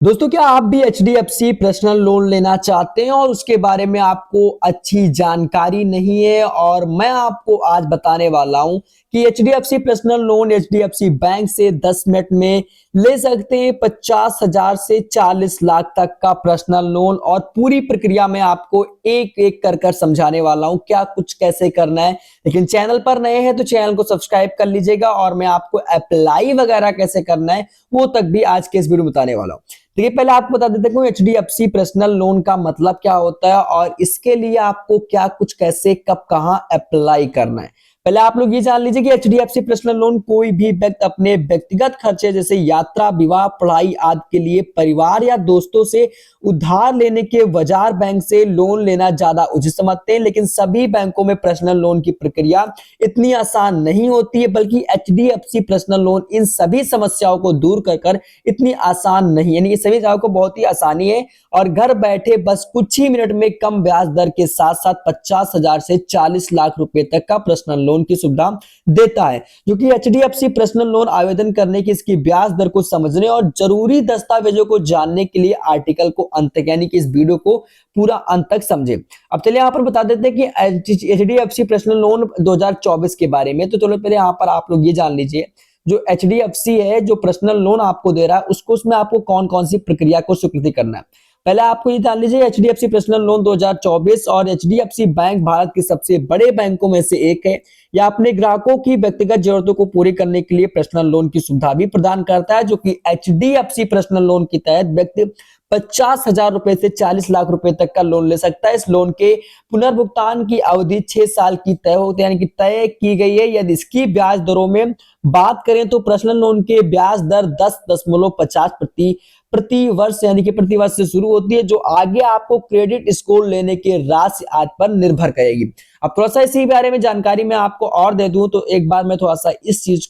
दोस्तों, क्या आप भी एचडीएफसी पर्सनल लोन लेना चाहते हैं और उसके बारे में आपको अच्छी जानकारी नहीं है? और मैं आपको आज बताने वाला हूं कि HDFC personal loan HDFC bank से 10 मिनट में ले सकते हैं 50,000 से 40 लाख तक का पर्सनल लोन। और पूरी प्रक्रिया में आपको एक एक कर समझाने वाला हूं क्या कुछ कैसे करना है। लेकिन चैनल पर नए हैं तो चैनल को सब्सक्राइब कर लीजिएगा और मैं आपको अप्लाई वगैरह कैसे करना है वो तक भी आज के इस वीडियो में बताने वाला हूं। देखिए, पहले आपको बता देते हैं एचडीएफसी पर्सनल लोन का मतलब क्या होता है और इसके लिए आपको क्या कुछ कैसे कब कहां अप्लाई करना है। पहले आप लोग ये जान लीजिए कि एचडीएफसी पर्सनल लोन कोई भी व्यक्ति अपने व्यक्तिगत खर्चे जैसे यात्रा, विवाह, पढ़ाई आदि के लिए परिवार या दोस्तों से उधार लेने के बजाय बैंक से लोन लेना ज्यादा उचित समझते हैं। लेकिन सभी बैंकों में पर्सनल लोन की प्रक्रिया इतनी आसान नहीं होती है, बल्कि एचडीएफसी पर्सनल लोन इन सभी समस्याओं को दूर कर इतनी आसान नहीं, यानी कि सभी जगहों को बहुत ही आसानी है और घर बैठे बस कुछ ही मिनट में कम ब्याज दर के साथ साथ 50,000 से 40 लाख रुपए तक का पर्सनल लोन की सुविधा देता है। जो कि एचडीएफसी पर्सनल लोन आवेदन करने की इसकी ब्याज दर को समझने और जरूरी दस्तावेजों को जानने के लिए आर्टिकल को अंत तक, यानी कि इस वीडियो को पूरा अंत तक समझे। अब चलिए यहाँ पर बता देते हैं कि एचडीएफसी पर्सनल लोन 2024 के बारे में। तो चलो पहले यहाँ पर आप लोग ये जान लीजिए, जो एचडीएफसी है जो पर्सनल लोन आपको दे रहा है उसको उसमें आपको कौन कौन सी प्रक्रिया को स्वीकृति करना है। पहले आपको ये जान लीजिए, एचडीएफसी पर्सनल लोन 2024 और एचडीएफसी बैंक भारत के सबसे बड़े बैंकों में से एक है। यह अपने ग्राहकों की व्यक्तिगत जरूरतों को पूरी करने के लिए पर्सनल लोन की सुविधा भी प्रदान करता है। जो कि एचडीएफसी पर्सनल लोन के तहत व्यक्ति 50,000 रुपए से 40 लाख रुपए तक का लोन ले सकता है। इस लोन के पुनर्भुगतान की अवधि 6 साल की तय होती है, यानी कि तय की गई है। यदि इसकी ब्याज दरों में बात करें तो पर्सनल लोन के ब्याज दर 10.50 प्रति वर्ष, यानी कि प्रति वर्ष से शुरू होती है, जो आगे आपको क्रेडिट स्कोर लेने के राशि आदि पर निर्भर करेगी। अब थोड़ा सा इसी बारे में जानकारी मैं आपको और दे दूं तो एक बार मैं थोड़ा सा इस चीज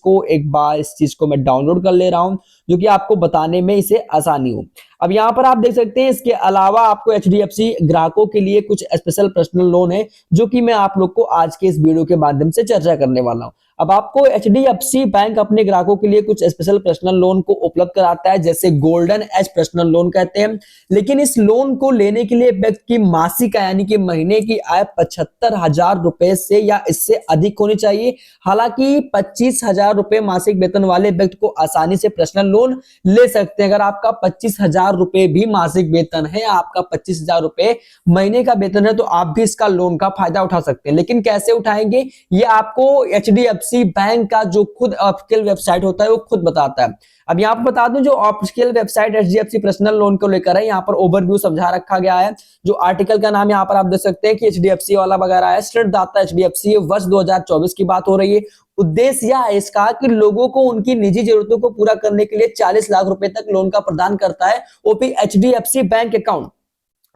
को मैं डाउनलोड कर ले रहा हूं, जो कि आपको बताने में इसे आसानी हो। अब यहाँ पर आप देख सकते हैं, इसके अलावा आपको एचडीएफसी ग्राहकों के लिए कुछ स्पेशल पर्सनल लोन है, जो कि मैं आप लोग को आज के इस वीडियो के माध्यम से चर्चा करने वाला हूँ। अब आपको एचडीएफसी बैंक अपने ग्राहकों के लिए कुछ स्पेशल पर्सनल लोन को उपलब्ध कराता है, जैसे गोल्डन एज पर्सनल लोन कहते हैं। लेकिन इस लोन को लेने के लिए व्यक्ति की मासिक आय, यानी कि महीने की आय 75,000 रुपए से या इससे अधिक होनी चाहिए। हालांकि 25,000 रुपए मासिक वेतन वाले व्यक्ति को आसानी से पर्सनल लोन ले सकते हैं। अगर आपका 25,000 रुपए भी मासिक वेतन है, आपका 25,000 रुपए महीने का वेतन है, तो आप भी इसका लोन का फायदा उठा सकते हैं। लेकिन कैसे उठाएंगे ये आपको एचडीएफसी बैंक का जो खुद ऑफिशियल वेबसाइट होता है वो खुद बताता है। अब यहाँ पर बता दूं, जो official website HDFC personal loan को लेकर है, यहाँ पर ओवरव्यू समझा रखा गया है। जो आर्टिकल का नाम यहाँ पर आप देख सकते हैं कि एचडीएफसी वाला वगैरह है, ऋणदाता एचडीएफसी वर्ष 2024 की बात हो रही है। उद्देश्य यह है इसका कि लोगों को उनकी निजी जरूरतों को पूरा करने के लिए 40 लाख रुपए तक लोन का प्रदान करता है, वो भी एचडीएफसी बैंक अकाउंट।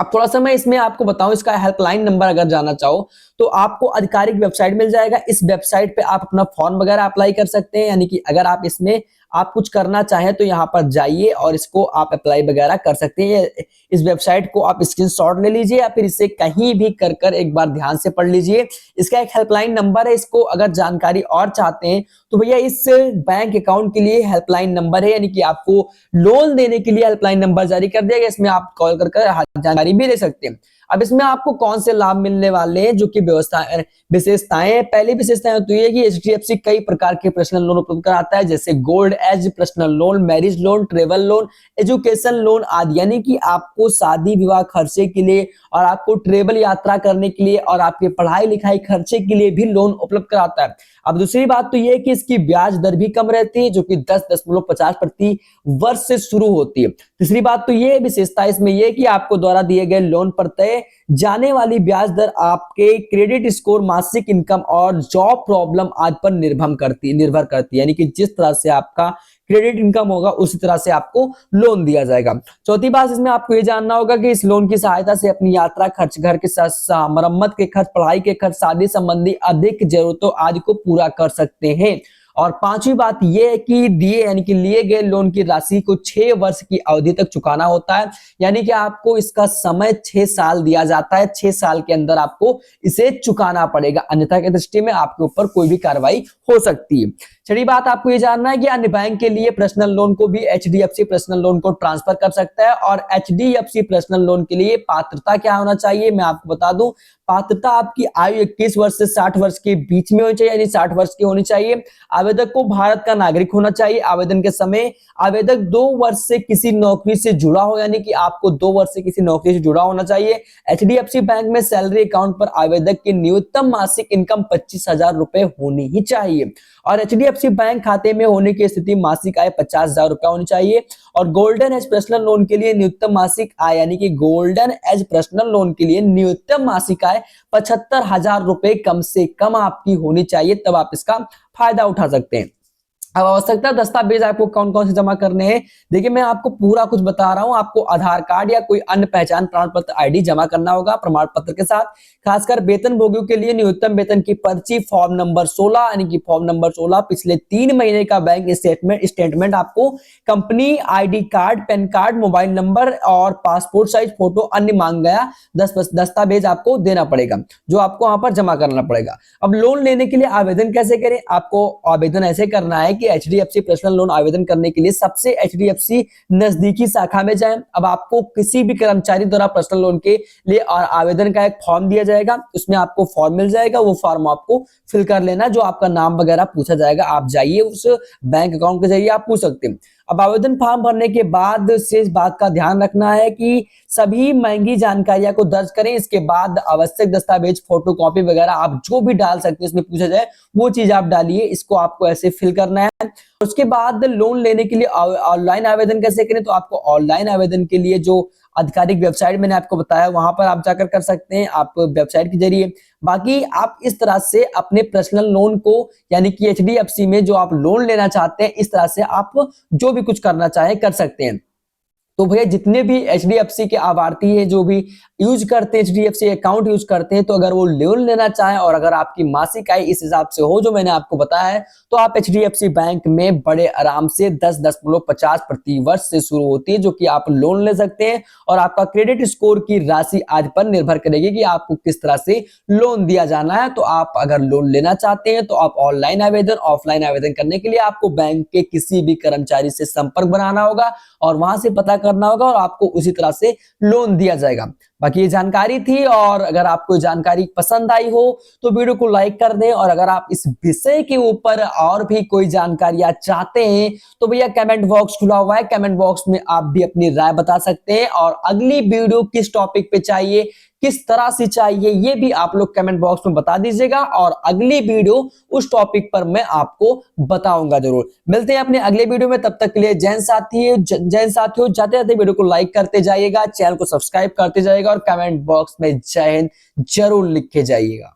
अब थोड़ा सा मैं इसमें आपको बताऊं, इसका हेल्पलाइन नंबर अगर जाना चाहो तो आपको आधिकारिक वेबसाइट मिल जाएगा। इस वेबसाइट पे आप अपना फॉर्म वगैरह अप्लाई कर सकते हैं, यानी कि अगर आप इसमें आप कुछ करना चाहें तो यहाँ पर जाइए और इसको आप अप्लाई वगैरह कर सकते हैं। इस वेबसाइट को आप स्क्रीनशॉट ले लीजिए या फिर इसे कहीं भी कर एक बार ध्यान से पढ़ लीजिए। इसका एक हेल्पलाइन नंबर है, इसको अगर जानकारी और चाहते हैं तो भैया इस बैंक अकाउंट के लिए हेल्पलाइन नंबर है, यानी कि आपको लोन देने के लिए हेल्पलाइन नंबर जारी कर दिया गया, इसमें आप कॉल कर जानकारी भी ले सकते हैं। अब इसमें आपको कौन से लाभ मिलने वाले हैं, जो कि विशेषताएं, पहली विशेषताएं तो ये कि एचडीएफसी कई प्रकार के पर्सनल लोन उपलब्ध कराता है, जैसे gold as personal loan, marriage loan, travel loan, education loan आदि। यानी कि आपको शादी विवाह खर्चे के लिए और आपको ट्रेवल यात्रा करने के लिए और आपके पढ़ाई लिखाई खर्चे के लिए भी लोन उपलब्ध कराता है। अब दूसरी बात तो ये कि इसकी ब्याज दर भी कम रहती है, जो कि 10.50 प्रति वर्ष से शुरू होती है। तीसरी बात तो ये विशेषता इसमें ये कि आपको द्वारा दिए गए लोन पर तय जाने वाली ब्याज दर आपके क्रेडिट स्कोर, मासिक इनकम और जॉब प्रॉब्लम आदि पर निर्भर करती है, यानी कि जिस तरह से आपका क्रेडिट इनकम होगा उसी तरह से आपको लोन दिया जाएगा। चौथी बात इसमें आपको ये जानना होगा कि इस लोन की सहायता से अपनी यात्रा खर्च, घर के साथ मरम्मत के खर्च, पढ़ाई के खर्च, शादी संबंधी अधिक जरूरतों आदि को पूरा कर सकते हैं। और पांचवी बात यह है कि दिए यानी कि लिए गए लोन की राशि को 6 वर्ष की अवधि तक चुकाना होता है, यानी कि आपको इसका समय 6 साल दिया जाता है। 6 साल के अंदर आपको इसे चुकाना पड़ेगा, अन्यथा की दृष्टि में आपके ऊपर कोई भी कार्रवाई हो सकती है। छठी बात आपको ये जानना है कि अन्य बैंक के लिए पर्सनल लोन को भी एचडीएफसी पर्सनल लोन को ट्रांसफर कर सकता है। और एचडीएफसी पर्सनल लोन के लिए पात्रता क्या होना चाहिए, मैं आपको बता दूं, पात्रता आपकी आयु 21 वर्ष से 60 वर्ष के बीच में होनी चाहिए, यानी 60 वर्ष की होनी चाहिए। आवेदक को भारत का नागरिक होना चाहिए। आवेदन के समय आवेदक 2 वर्ष से किसी नौकरी से जुड़ा हो, यानी कि आपको 2 वर्ष से किसी नौकरी से जुड़ा होना चाहिए। एचडीएफसी बैंक में सैलरी अकाउंट पर आवेदक की न्यूनतम मासिक इनकम 25,000 रुपए होनी ही चाहिए। और एचडीएफसी बैंक खाते में होने की स्थिति मासिक आय 50,000 रुपए होनी चाहिए। और गोल्डन एज पर्सनल लोन के लिए न्यूनतम मासिक आय, यानी कि गोल्डन एज पर्सनल लोन के लिए न्यूनतम मासिक आय 75,000 रुपए कम से कम आपकी होनी चाहिए, तब आप इसका फायदा उठा सकते हैं। अब आवश्यकता दस्तावेज आपको कौन कौन से जमा करने हैं, देखिए मैं आपको पूरा कुछ बता रहा हूं। आपको आधार कार्ड या कोई अन्य पहचान प्रमाण पत्र आईडी जमा करना होगा प्रमाण पत्र के साथ। खासकर वेतन भोगियों के लिए न्यूनतम वेतन की पर्ची फॉर्म नंबर 16, यानी कि फॉर्म नंबर 16 पिछले 3 महीने का बैंक स्टेटमेंट आपको, company ID card, pan card, mobile number और पासपोर्ट साइज फोटो अन्य मांग गया 10 दस्तावेज आपको देना पड़ेगा, जो आपको वहां पर जमा करना पड़ेगा। अब लोन लेने के लिए आवेदन कैसे करें, आपको आवेदन ऐसे करना है कि एचडीएफसी पर्सनल लोन आवेदन करने के लिए सबसे एचडीएफसी नजदीकी शाखा में जाएं। अब आपको किसी भी कर्मचारी द्वारा पर्सनल लोन के लिए आवेदन का एक फॉर्म दिया जाएगा, उसमें आपको फॉर्म मिल जाएगा, वो फॉर्म आपको फिल कर लेना, जो आपका नाम वगैरह पूछा जाएगा, आप जाइए उस बैंक अकाउंट के जरिए आप पूछ सकते हैं। अब आवेदन फॉर्म भरने के बाद से इस बात का ध्यान रखना है कि सभी महंगी जानकारियां को दर्ज करें। इसके बाद आवश्यक दस्तावेज, फोटोकॉपी वगैरह आप जो भी डाल सकते हैं, इसमें पूछा जाए वो चीज आप डालिए, इसको आपको ऐसे फिल करना है। उसके बाद लोन लेने के लिए ऑनलाइन आवेदन कैसे करें, तो आपको ऑनलाइन आवेदन के लिए जो आधिकारिक वेबसाइट मैंने आपको बताया वहां पर आप जाकर कर सकते हैं, आप वेबसाइट के जरिए। बाकी आप इस तरह से अपने पर्सनल लोन को, यानी कि एचडीएफसी में जो आप लोन लेना चाहते हैं, इस तरह से आप जो भी कुछ करना चाहें कर सकते हैं। तो भैया जितने भी एचडीएफसी के आभार्थी हैं, जो भी यूज करते हैं एचडीएफसी अकाउंट यूज करते हैं, तो अगर वो लोन लेना चाहें और अगर आपकी मासिक आय इस हिसाब से हो जो मैंने आपको बताया है, तो आप एचडीएफसी बैंक में बड़े आराम से 10.50 प्रति वर्ष से शुरू होती है, जो कि आप लोन ले सकते हैं। और आपका क्रेडिट स्कोर की राशि आज पर निर्भर करेगी कि आपको किस तरह से लोन दिया जाना है। तो आप अगर लोन लेना चाहते हैं तो आप ऑनलाइन आवेदन, ऑफलाइन आवेदन करने के लिए आपको बैंक के किसी भी कर्मचारी से संपर्क बनाना होगा और वहां से पता करना होगा, और आपको उसी तरह से लोन दिया जाएगा। बाकी ये जानकारी थी, और अगर आपको जानकारी पसंद आई हो तो वीडियो को लाइक कर दें। और अगर आप इस विषय के ऊपर और भी कोई जानकारियां चाहते हैं तो भैया कमेंट बॉक्स खुला हुआ है, कमेंट बॉक्स में आप भी अपनी राय बता सकते हैं। और अगली वीडियो किस टॉपिक पे चाहिए, किस तरह से चाहिए, ये भी आप लोग कमेंट बॉक्स में बता दीजिएगा, और अगली वीडियो उस टॉपिक पर मैं आपको बताऊंगा जरूर। मिलते हैं अपने अगले वीडियो में, तब तक के लिए जैन साथियों जाते जाते वीडियो को लाइक करते जाइएगा, चैनल को सब्सक्राइब करते जाइएगा और कमेंट बॉक्स में जय हिंद जरूर लिख के जाइएगा।